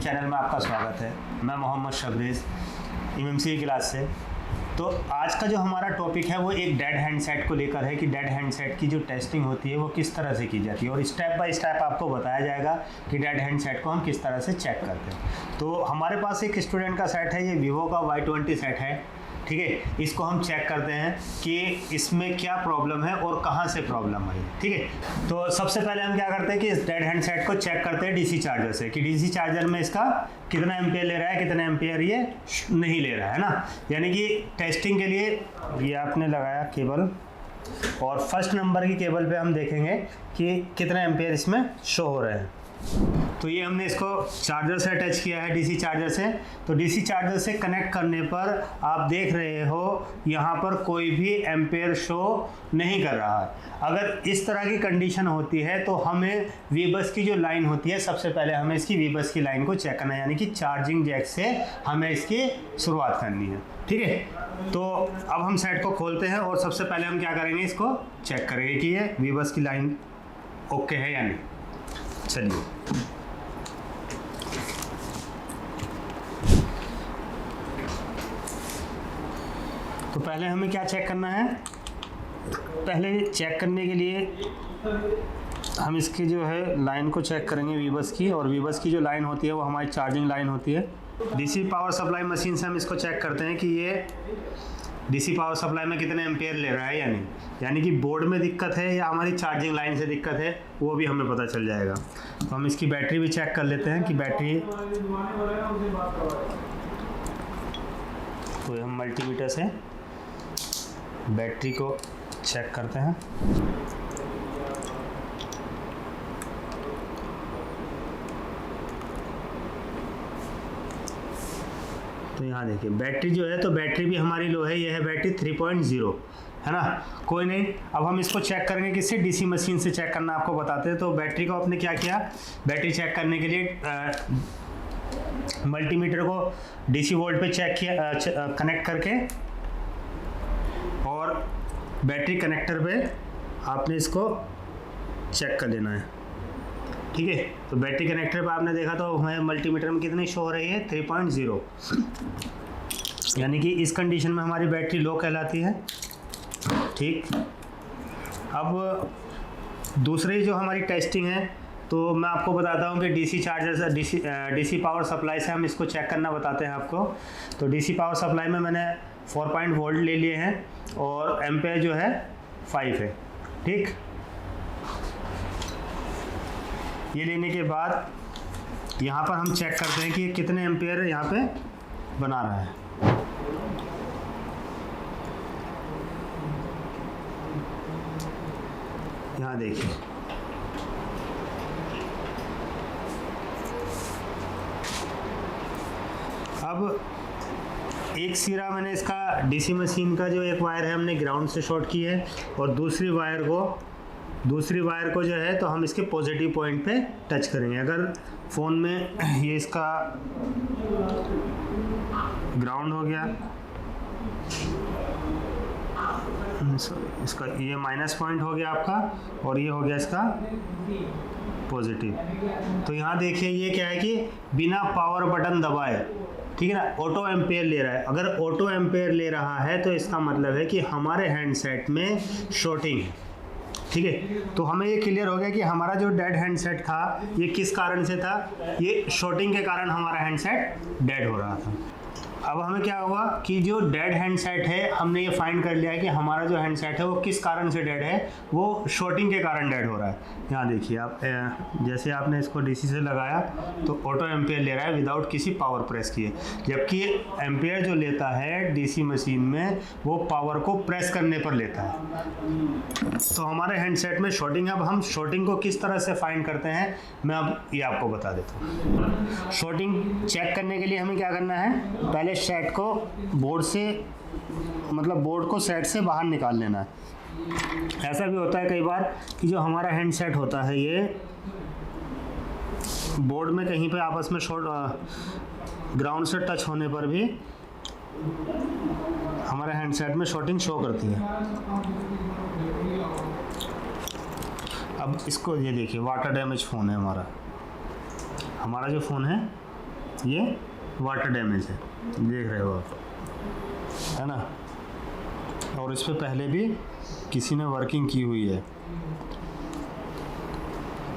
Channel में आपका स्वागत है। मैं मोहम्मद शबरीज़ एमएमसी की क्लास से। तो आज का जो हमारा टॉपिक है वो एक डेड हैंडसेट को लेकर है कि डेड हैंडसेट की जो टेस्टिंग होती है वो किस तरह से की जाती है और स्टेप बाय स्टेप आपको बताया जाएगा कि डेड हैंडसेट को हम किस तरह से चेक करते हैं। तो हमारे पास एक स्टूडेंट का सेट है, ये वीवो का Y20 सेट है, ठीक है। इसको हम चेक करते हैं कि इसमें क्या प्रॉब्लम है और कहाँ से प्रॉब्लम आई, ठीक है। तो सबसे पहले हम क्या करते हैं कि इस डेड हैंडसेट को चेक करते हैं डीसी चार्जर से कि डीसी चार्जर में इसका कितना एम्पियर ले रहा है, कितना एम्पियर ये नहीं ले रहा है ना। यानी कि टेस्टिंग के लिए ये आपने लगाया केबल और फर्स्ट नंबर की केबल पे हम देखेंगे कि कितना एम्पियर इसमें शो हो रहे हैं। तो ये हमने इसको चार्जर से अटैच किया है, डीसी चार्जर से। तो डीसी चार्जर से कनेक्ट करने पर आप देख रहे हो यहाँ पर कोई भी एम्पेयर शो नहीं कर रहा है। अगर इस तरह की कंडीशन होती है तो हमें वीबस की जो लाइन होती है, सबसे पहले हमें इसकी वीबस की लाइन को चेक करना है, यानी कि चार्जिंग जैक से हमें इसकी शुरुआत करनी है, ठीक है। तो अब हम सेट को खोलते हैं और सबसे पहले हम क्या करेंगे, इसको चेक करेंगे कि ये वीबस की लाइन ओके है या नहीं। चलिए, तो पहले हमें क्या चेक करना है, पहले चेक करने के लिए हम इसकी जो है लाइन को चेक करेंगे वीबस की, और वीबस की जो लाइन होती है वो हमारी चार्जिंग लाइन होती है। डीसी पावर सप्लाई मशीन से हम इसको चेक करते हैं कि ये डीसी पावर सप्लाई में कितने एम्पेयर ले रहा है या नहीं, यानी कि बोर्ड में दिक्कत है या हमारी चार्जिंग लाइन से दिक्कत है, वो भी हमें पता चल जाएगा। तो हम इसकी बैटरी भी चेक कर लेते हैं कि बैटरी, तो हम मल्टीमीटर से बैटरी को चेक करते हैं। तो यहाँ देखिए बैटरी जो है, तो बैटरी भी हमारी लो है, यह है बैटरी 3.0 है ना। कोई नहीं, अब हम इसको चेक करेंगे किससे, डीसी मशीन से चेक करना आपको बताते हैं। तो बैटरी को आपने क्या किया, बैटरी चेक करने के लिए मल्टीमीटर को डीसी वोल्ट पे चेक किया, कनेक्ट करके, और बैटरी कनेक्टर पे आपने इसको चेक कर लेना है, ठीक है। तो बैटरी कनेक्टर पे आपने देखा तो हमें मल्टीमीटर में कितनी शो हो रही है, 3.0, यानी कि इस कंडीशन में हमारी बैटरी लो कहलाती है, ठीक। अब दूसरी जो हमारी टेस्टिंग है, तो मैं आपको बताता हूँ कि डीसी चार्जर से डीसी पावर सप्लाई से हम इसको चेक करना बताते हैं आपको। तो डीसी पावर सप्लाई में मैंने 4 वोल्ट ले लिए हैं और एम्पेयर जो है 5 है, ठीक। ये लेने के बाद यहाँ पर हम चेक करते हैं कि कितने एम्पेयर यहाँ पे बना रहा है। यहाँ देखिए, अब एक सिरा मैंने इसका डीसी मशीन का जो एक वायर है हमने ग्राउंड से शॉर्ट की है, और दूसरी वायर को जो है तो हम इसके पॉजिटिव पॉइंट पे टच करेंगे। अगर फ़ोन में ये इसका ग्राउंड हो गया, इसका ये माइनस पॉइंट हो गया आपका, और ये हो गया इसका पॉजिटिव। तो यहाँ देखिए ये क्या है कि बिना पावर बटन दबाए, ठीक है ना, ऑटो एम्पेयर ले रहा है। अगर ऑटो एम्पेयर ले रहा है तो इसका मतलब है कि हमारे हैंडसेट में शॉर्टिंग है, ठीक है। तो हमें ये क्लियर हो गया कि हमारा जो डेड हैंडसेट था ये किस कारण से था, ये शॉर्टिंग के कारण हमारा हैंडसेट डेड हो रहा था। अब हमें क्या हुआ कि जो डेड हैंडसेट है, हमने ये फाइंड कर लिया है कि हमारा जो हैंडसेट है वो किस कारण से डेड है, वो शॉर्टिंग के कारण डेड हो रहा है। यहाँ देखिए आप, जैसे आपने इसको डीसी से लगाया तो ऑटो एम्पेयर ले रहा है विदाउट किसी पावर प्रेस किए, जबकि एम्पेयर जो लेता है डीसी मशीन में वो पावर को प्रेस करने पर लेता है। तो हमारे हैंडसेट में शॉर्टिंग है। अब हम शॉर्टिंग को किस तरह से फाइंड करते हैं, मैं अब ये आपको बता देता हूँ। शॉर्टिंग चेक करने के लिए हमें क्या करना है, पहले सेट को बोर्ड से, मतलब बोर्ड को सेट से बाहर निकाल लेना है। ऐसा भी होता है कई बार कि जो हमारा हैंडसेट होता है ये बोर्ड में कहीं पे आपस में शॉर्ट ग्राउंड से टच होने पर भी हमारे हैंडसेट में शॉर्टिंग शो करती है। अब इसको ये देखिए, वाटर डैमेज फ़ोन है हमारा जो फ़ोन है ये वाटर डैमेज है, देख रहे हो आप, है ना। और इस पे पहले भी किसी ने वर्किंग की हुई है।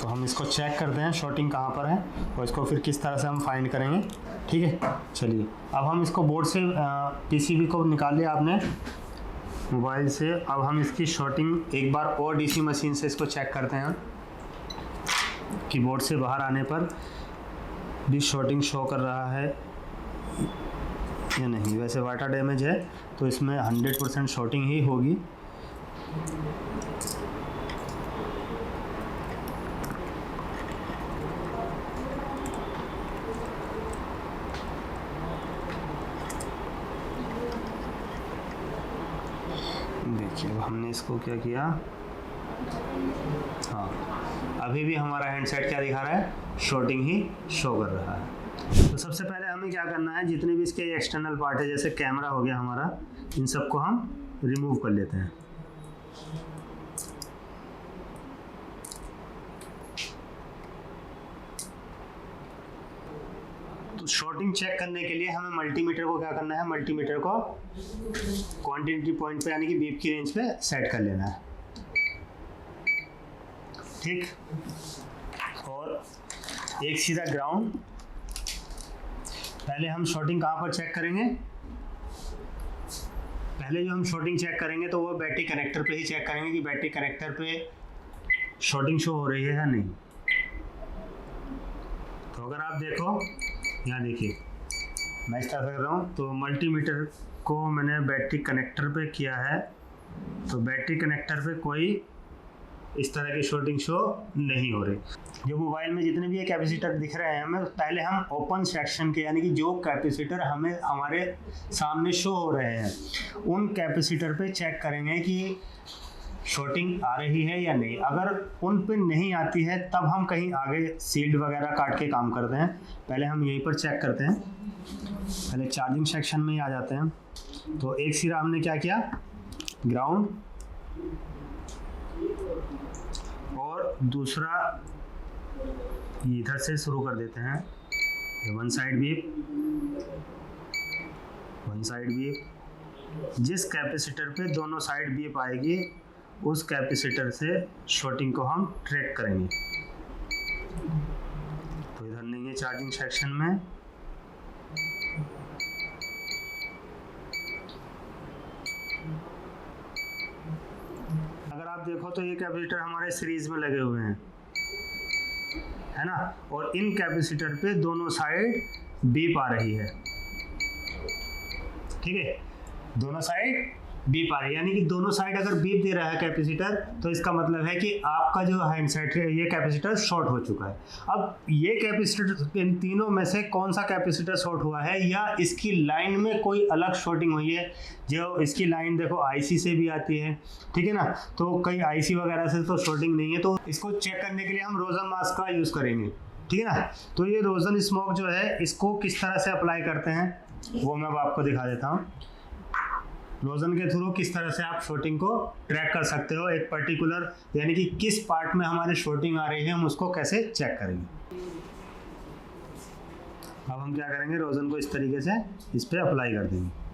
तो हम इसको चेक करते हैं शॉर्टिंग कहाँ पर है और इसको फिर किस तरह से हम फाइंड करेंगे। ठीक है, चलिए अब हम इसको बोर्ड से पीसीबी को निकाल लिया आपने मोबाइल से। अब हम इसकी शॉर्टिंग एक बार और डीसी मशीन से इसको चेक करते हैं कि बोर्ड से बाहर आने पर भी शॉर्टिंग शो कर रहा है या नहीं। वैसे वाटर डैमेज है तो इसमें 100% शॉर्टिंग ही होगी। देखिए अब हमने इसको क्या किया, हाँ अभी भी हमारा हैंडसेट क्या दिखा रहा है, शॉर्टिंग ही शो कर रहा है। तो सबसे पहले हमें क्या करना है, जितने भी इसके एक्सटर्नल पार्ट है जैसे कैमरा हो गया हमारा, इन सबको हम रिमूव कर लेते हैं। तो शॉर्टिंग चेक करने के लिए हमें मल्टीमीटर को क्या करना है, मल्टीमीटर को क्वांटिटी पॉइंट पे यानी कि बीप की रेंज पे सेट कर लेना है। ठीक, और एक सीधा ग्राउंड। पहले हम शॉर्टिंग कहाँ पर चेक करेंगे, पहले जो हम शॉर्टिंग चेक करेंगे तो वो बैटरी कनेक्टर पे ही चेक करेंगे कि बैटरी कनेक्टर पे शॉर्टिंग शो हो रही है या नहीं। तो अगर आप देखो यहाँ देखिए मैं इस तरह कर रहा हूँ, तो मल्टीमीटर को मैंने बैटरी कनेक्टर पे किया है, तो बैटरी कनेक्टर पे कोई इस तरह की शॉर्टिंग शो नहीं हो रही। जो मोबाइल में जितने भी ये कैपेसिटर दिख रहे हैं हमें, पहले हम ओपन सेक्शन के यानी कि जो कैपेसिटर हमें हमारे सामने शो हो रहे हैं उन कैपेसिटर पे चेक करेंगे कि शॉर्टिंग आ रही है या नहीं। अगर उन पे नहीं आती है तब हम कहीं आगे सील्ड वगैरह काट के काम करते हैं। पहले हम यहीं पर चेक करते हैं, पहले चार्जिंग सेक्शन में ही आ जाते हैं। तो एक सिरा हमने क्या किया, ग्राउंड, और दूसरा इधर से शुरू कर देते हैं, one side beep, one side beep. जिस कैपेसिटर पे दोनों साइड बीप आएगी उस कैपेसिटर से शॉर्टिंग को हम ट्रैक करेंगे। तो इधर नहीं है चार्जिंग सेक्शन में, अगर आप देखो तो ये कैपेसिटर हमारे सीरीज में लगे हुए हैं, है ना, और इन कैपेसिटर पे दोनों साइड बीप आ रही है। ठीक है, दोनों साइड बीप आ रही है, यानी कि दोनों साइड अगर बीप दे रहा है कैपेसिटर तो इसका मतलब है कि आपका जो हैंडसेट है ये कैपेसिटर शॉर्ट हो चुका है। अब ये कैपेसिटर, इन तीनों में से कौन सा कैपेसिटर शॉर्ट हुआ है या इसकी लाइन में कोई अलग शॉर्टिंग हुई है। जो इसकी लाइन देखो आईसी से भी आती है, ठीक है ना, तो कई आईसी वगैरह से तो शॉर्टिंग नहीं है। तो इसको चेक करने के लिए हम रोजन मास्क का यूज़ करेंगे, ठीक है ना। तो ये रोजन स्मोक जो है इसको किस तरह से अप्लाई करते हैं वो मैं अब आपको दिखा देता हूँ। रोजन के थ्रू किस तरह से आप शॉर्टिंग को ट्रैक कर सकते हो, एक पर्टिकुलर यानी कि किस पार्ट में हमारी शॉर्टिंग आ रही है हम उसको कैसे चेक करेंगे। अब हम क्या करेंगे, रोजन को इस तरीके से इस पे अप्लाई कर देंगे।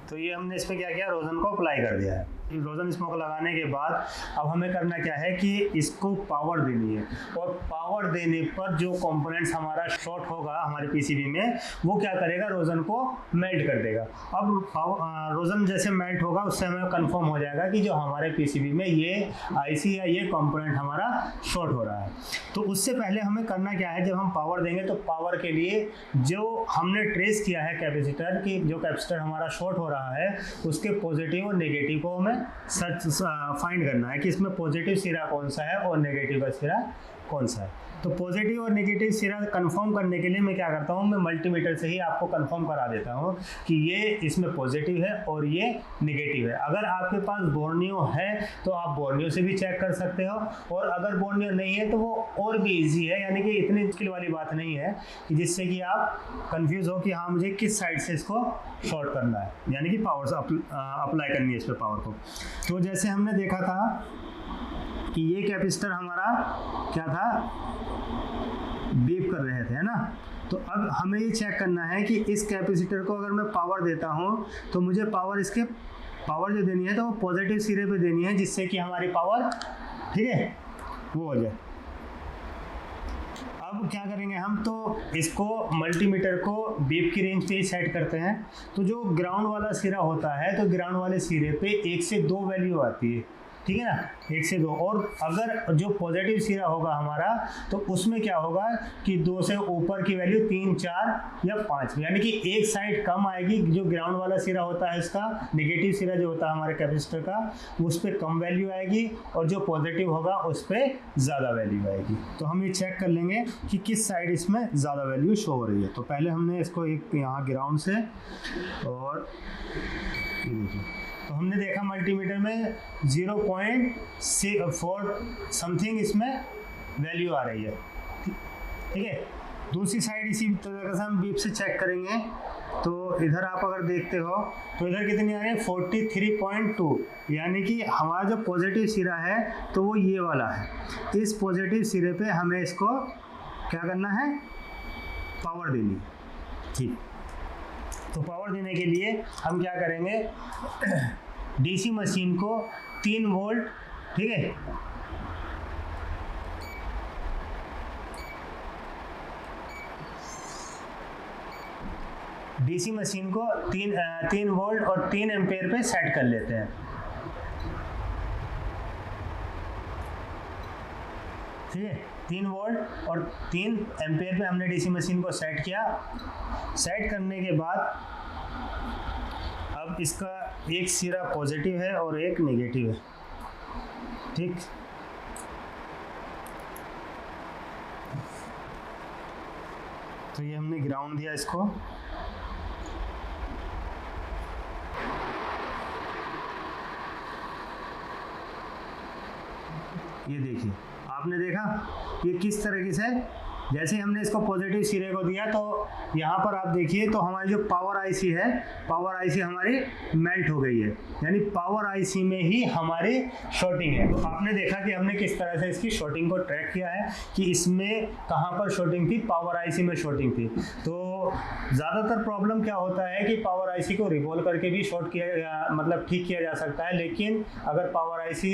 तो ये हमने इसमें क्या किया, रोजन को अप्लाई कर दिया है। रोजन स्मोक लगाने के बाद अब हमें करना क्या है कि इसको पावर देनी है, और पावर देने पर जो कंपोनेंट्स हमारा शॉर्ट होगा हमारे पीसीबी में, वो क्या करेगा, रोजन को मेल्ट कर देगा। अब रोजन जैसे मेल्ट होगा उससे हमें कंफर्म हो जाएगा कि जो हमारे पीसीबी में ये आईसी या ये कंपोनेंट हमारा शॉर्ट हो रहा है। तो उससे पहले हमें करना क्या है, जब हम पावर देंगे तो पावर के लिए जो हमने ट्रेस किया है कैपेसिटर की, जो कैपेसिटर हमारा शॉर्ट हो रहा है उसके पॉजिटिव और नेगेटिव को हमें सर्च फाइंड करना है कि इसमें पॉजिटिव सिरा कौन सा है और नेगेटिव का सिरा कौन सा है। तो पॉजिटिव और नेगेटिव सिरा कंफर्म करने के लिए मैं क्या करता हूँ, मैं मल्टीमीटर से ही आपको कंफर्म करा देता हूँ कि ये इसमें पॉजिटिव है और ये नेगेटिव है। अगर आपके पास बोर्नियो है तो आप बोर्नियो से भी चेक कर सकते हो, और अगर बोर्नियो नहीं है तो वो और भी ईजी है, यानी कि इतनी मुश्किल वाली बात नहीं है कि जिससे कि आप कंफ्यूज हो कि हाँ मुझे किस साइड से इसको शॉर्ट करना है, यानी कि पावर से अप्लाई करनी है इस पर पावर को। तो जैसे हमने देखा था कि ये कैपेसिटर हमारा क्या था, बीप कर रहे थे, है ना। तो अब हमें ये चेक करना है कि इस कैपेसिटर को अगर मैं पावर देता हूँ तो मुझे पावर जो देनी है तो वो पॉजिटिव सिरे पे देनी है, जिससे कि हमारी पावर, ठीक है, वो हो जाए। अब क्या करेंगे हम, तो इसको मल्टीमीटर को बीप की रेंज पे ही सेट करते हैं। तो जो ग्राउंड वाला सिरा होता है तो ग्राउंड वाले सिरे पे 1 से 2 वैल्यू आती है, ठीक है ना, 1 से 2। और अगर जो पॉजिटिव सिरा होगा हमारा तो उसमें क्या होगा कि 2 से ऊपर की वैल्यू 3, 4 या 5, यानी कि एक साइड कम आएगी। जो ग्राउंड वाला सिरा होता है इसका, नेगेटिव सिरा जो होता है हमारे कैपेसिटर का, उस पर कम वैल्यू आएगी, और जो पॉजिटिव होगा उस पर ज़्यादा वैल्यू आएगी। तो हम ये चेक कर लेंगे कि किस साइड इसमें ज़्यादा वैल्यू शो हो रही है। तो पहले हमने इसको एक यहाँ ग्राउंड से, और ये देखिए, तो हमने देखा मल्टीमीटर में 0.4 समथिंग इसमें वैल्यू आ रही है, ठीक है। दूसरी साइड इसी तरह से हम बीप से चेक करेंगे। तो इधर आप अगर देखते हो तो इधर कितनी आ रही है, 43.2, यानी कि हमारा जो पॉजिटिव सिरा है तो वो ये वाला है। इस पॉजिटिव सिरे पे हमें इसको क्या करना है, पावर देनी है, ठीक। तो पावर देने के लिए हम क्या करेंगे, डीसी मशीन को 3 वोल्ट, ठीक है, डीसी मशीन को 3 वोल्ट और 3 एम्पेयर पे सेट कर लेते हैं, ठीक है। 3 वोल्ट और 3 एम्पेयर पे हमने डीसी मशीन को सेट किया। सेट करने के बाद अब इसका एक सिरा पॉजिटिव है और एक नेगेटिव है, ठीक। तो ये हमने ग्राउंड दिया इसको, ये देखिए, आपने देखा ये किस तरीके से, जैसे हमने इसको पॉजिटिव सिरे को दिया तो यहाँ पर आप देखिए तो हमारी जो पावर आईसी है, पावर आईसी हमारी मेल्ट हो गई है, यानी पावर आईसी में ही हमारी शॉर्टिंग है। तो आपने देखा कि हमने किस तरह से इसकी शॉर्टिंग को ट्रैक किया है कि इसमें कहाँ पर शॉर्टिंग थी, पावर आईसी में शॉर्टिंग थी। तो ज़्यादातर प्रॉब्लम क्या होता है कि पावर आईसी को रिवॉल्व करके भी शॉर्ट किया, मतलब ठीक किया जा सकता है, लेकिन अगर पावर आईसी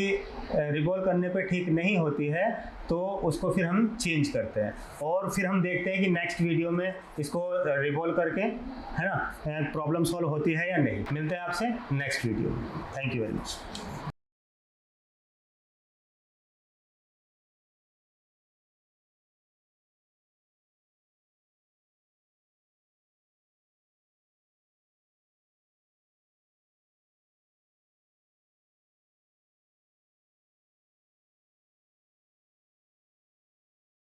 रिवॉल्व करने पर ठीक नहीं होती है तो उसको फिर हम चेंज करते हैं, और फिर हम देखते हैं कि नेक्स्ट वीडियो में इसको रिवॉल्व करके, है ना, प्रॉब्लम सॉल्व होती है या नहीं। मिलते हैं आपसे नेक्स्ट वीडियो में। Thank you very much.